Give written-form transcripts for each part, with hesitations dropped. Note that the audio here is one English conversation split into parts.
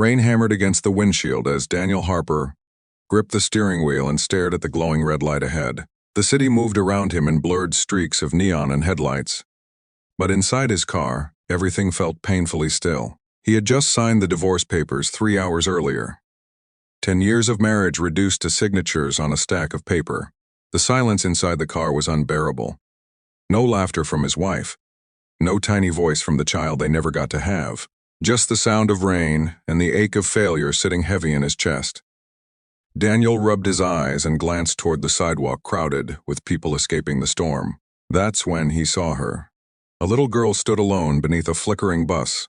Rain hammered against the windshield as Daniel Harper gripped the steering wheel and stared at the glowing red light ahead. The city moved around him in blurred streaks of neon and headlights. But inside his car, everything felt painfully still. He had just signed the divorce papers 3 hours earlier. 10 years of marriage reduced to signatures on a stack of paper. The silence inside the car was unbearable. No laughter from his wife. No tiny voice from the child they never got to have. Just the sound of rain and the ache of failure sitting heavy in his chest. Daniel rubbed his eyes and glanced toward the sidewalk crowded with people escaping the storm. That's when he saw her. A little girl stood alone beneath a flickering bus.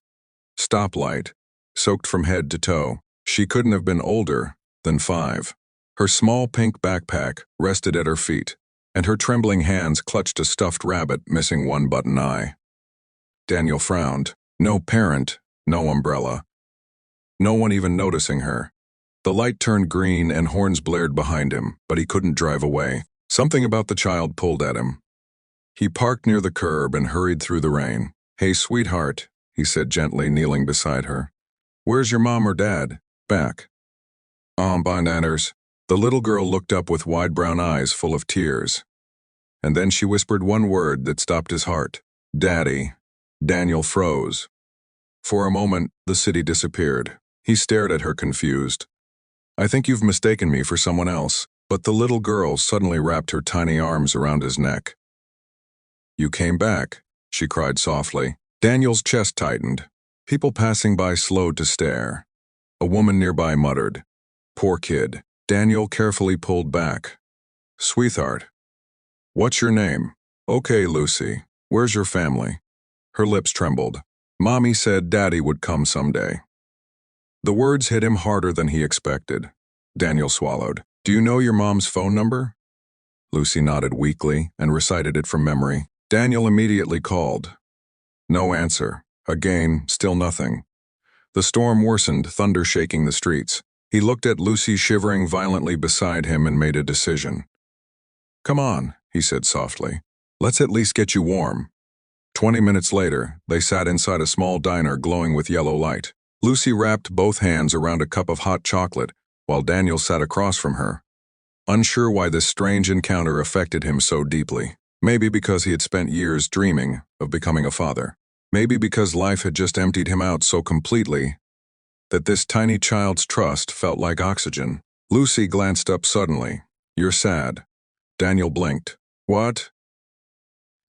Stoplight, soaked from head to toe. She couldn't have been older than 5. Her small pink backpack rested at her feet, and her trembling hands clutched a stuffed rabbit missing one button eye. Daniel frowned. No parent, no umbrella. No one even noticing her. The light turned green and horns blared behind him, but he couldn't drive away. Something about the child pulled at him. He parked near the curb and hurried through the rain. "Hey, sweetheart," he said gently, kneeling beside her. "Where's your mom or dad?" "Back." Bananas." The little girl looked up with wide brown eyes full of tears. And then she whispered one word that stopped his heart. "Daddy." Daniel froze. For a moment, the city disappeared. He stared at her confused. "I think you've mistaken me for someone else." But the little girl suddenly wrapped her tiny arms around his neck. "You came back," she cried softly. Daniel's chest tightened. People passing by slowed to stare. A woman nearby muttered, "Poor kid." Daniel carefully pulled back. "Sweetheart. What's your name?" "Okay, Lucy. Where's your family?" Her lips trembled. "Mommy said Daddy would come someday." The words hit him harder than he expected. Daniel swallowed. "Do you know your mom's phone number?" Lucy nodded weakly and recited it from memory. Daniel immediately called. No answer. Again, still nothing. The storm worsened, thunder shaking the streets. He looked at Lucy shivering violently beside him and made a decision. "Come on," he said softly. "Let's at least get you warm." 20 minutes later, they sat inside a small diner glowing with yellow light. Lucy wrapped both hands around a cup of hot chocolate, while Daniel sat across from her, unsure why this strange encounter affected him so deeply. Maybe because he had spent years dreaming of becoming a father. Maybe because life had just emptied him out so completely that this tiny child's trust felt like oxygen. Lucy glanced up suddenly. "You're sad." Daniel blinked. "What?"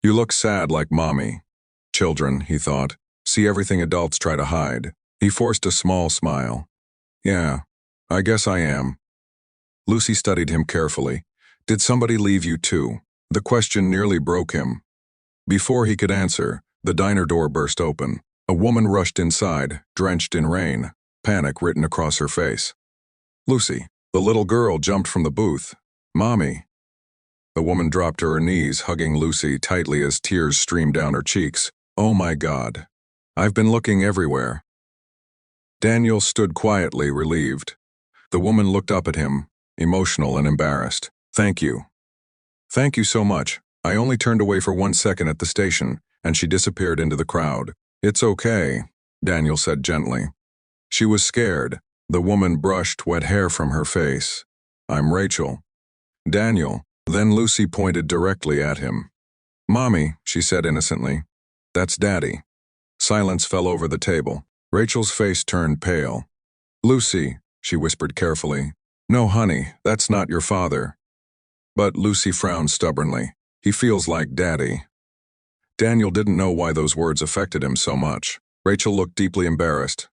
"You look sad like Mommy." Children, he thought, see everything adults try to hide. He forced a small smile. "Yeah, I guess I am." Lucy studied him carefully. "Did somebody leave you too?" The question nearly broke him. Before he could answer, the diner door burst open. A woman rushed inside, drenched in rain, panic written across her face. "Lucy." The little girl jumped from the booth. "Mommy." The woman dropped to her knees, hugging Lucy tightly as tears streamed down her cheeks. "Oh my God. I've been looking everywhere." Daniel stood quietly, relieved. The woman looked up at him, emotional and embarrassed. "Thank you. Thank you so much. I only turned away for 1 second at the station, and she disappeared into the crowd." "It's okay," Daniel said gently. She was scared. The woman brushed wet hair from her face. "I'm Rachel." "Daniel." Then Lucy pointed directly at him. "Mommy," she said innocently. "That's Daddy." Silence fell over the table. Rachel's face turned pale. "Lucy," she whispered carefully. "No, honey, that's not your father." But Lucy frowned stubbornly. "He feels like Daddy." Daniel didn't know why those words affected him so much. Rachel looked deeply embarrassed.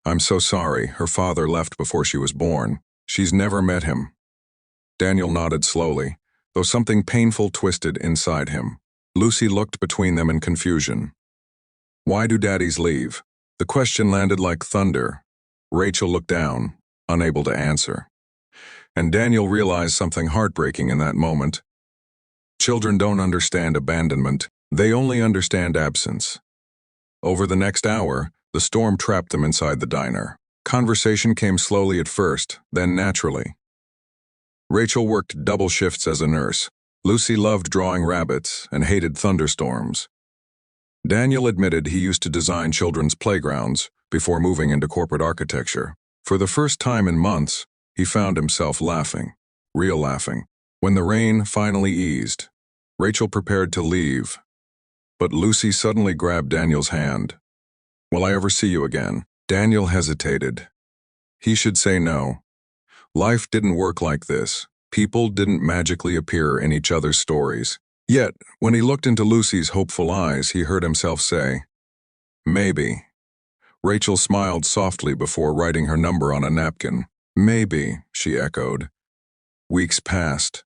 "I'm so sorry. Her father left before she was born. She's never met him." Daniel nodded slowly, though something painful twisted inside him. Lucy looked between them in confusion. "Why do daddies leave?" The question landed like thunder. Rachel looked down, unable to answer. And Daniel realized something heartbreaking in that moment. Children don't understand abandonment. They only understand absence. Over the next hour, the storm trapped them inside the diner. Conversation came slowly at first, then naturally. Rachel worked double shifts as a nurse. Lucy loved drawing rabbits and hated thunderstorms. Daniel admitted he used to design children's playgrounds before moving into corporate architecture. For the first time in months, he found himself laughing, real laughing. When the rain finally eased, Rachel prepared to leave, but Lucy suddenly grabbed Daniel's hand. "Will I ever see you again?" Daniel hesitated. He should say no. Life didn't work like this. People didn't magically appear in each other's stories. Yet, when he looked into Lucy's hopeful eyes, he heard himself say, "Maybe." Rachel smiled softly before writing her number on a napkin. "Maybe," she echoed. Weeks passed.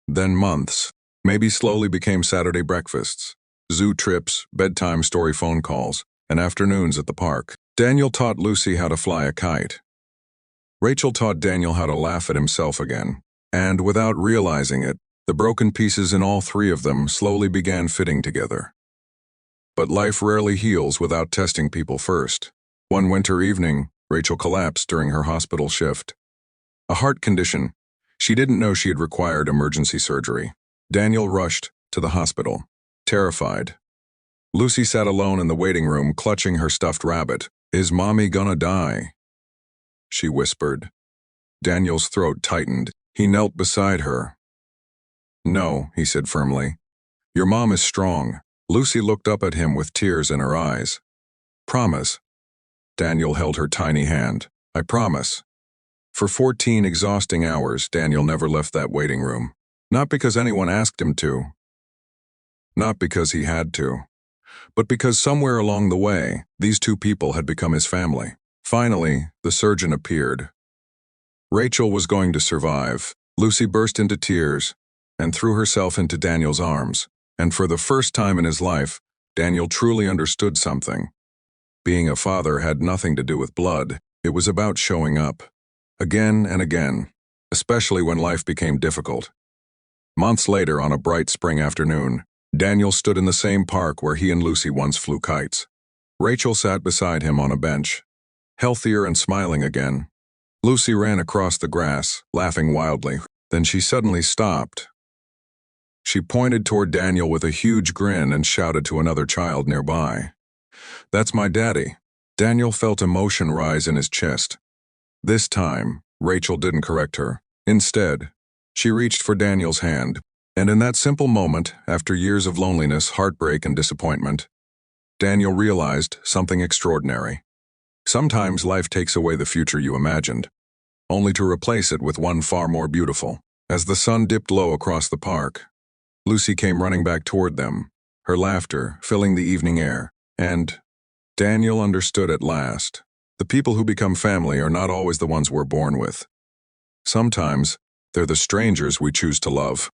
Then months. Maybe slowly became Saturday breakfasts, zoo trips, bedtime story phone calls, and afternoons at the park. Daniel taught Lucy how to fly a kite. Rachel taught Daniel how to laugh at himself again. And without realizing it, the broken pieces in all three of them slowly began fitting together. But life rarely heals without testing people first. One winter evening, Rachel collapsed during her hospital shift. A heart condition. She didn't know she had required emergency surgery. Daniel rushed to the hospital, terrified. Lucy sat alone in the waiting room, clutching her stuffed rabbit. "Is Mommy gonna die?" she whispered. Daniel's throat tightened. He knelt beside her. "No," he said firmly. "Your mom is strong." Lucy looked up at him with tears in her eyes. "Promise." Daniel held her tiny hand. "I promise." For 14 exhausting hours, Daniel never left that waiting room. Not because anyone asked him to. Not because he had to. But because somewhere along the way, these two people had become his family. Finally, the surgeon appeared. Rachel was going to survive. Lucy burst into tears and threw herself into Daniel's arms. And for the first time in his life, Daniel truly understood something. Being a father had nothing to do with blood. It was about showing up. Again and again, especially when life became difficult. Months later, on a bright spring afternoon, Daniel stood in the same park where he and Lucy once flew kites. Rachel sat beside him on a bench, healthier and smiling again. Lucy ran across the grass, laughing wildly. Then she suddenly stopped. She pointed toward Daniel with a huge grin and shouted to another child nearby, "That's my daddy." Daniel felt emotion rise in his chest. This time, Rachel didn't correct her. Instead, she reached for Daniel's hand, and in that simple moment, after years of loneliness, heartbreak, and disappointment, Daniel realized something extraordinary. Sometimes life takes away the future you imagined, only to replace it with one far more beautiful. As the sun dipped low across the park, Lucy came running back toward them, her laughter filling the evening air, and Daniel understood at last. The people who become family are not always the ones we're born with. Sometimes, they're the strangers we choose to love.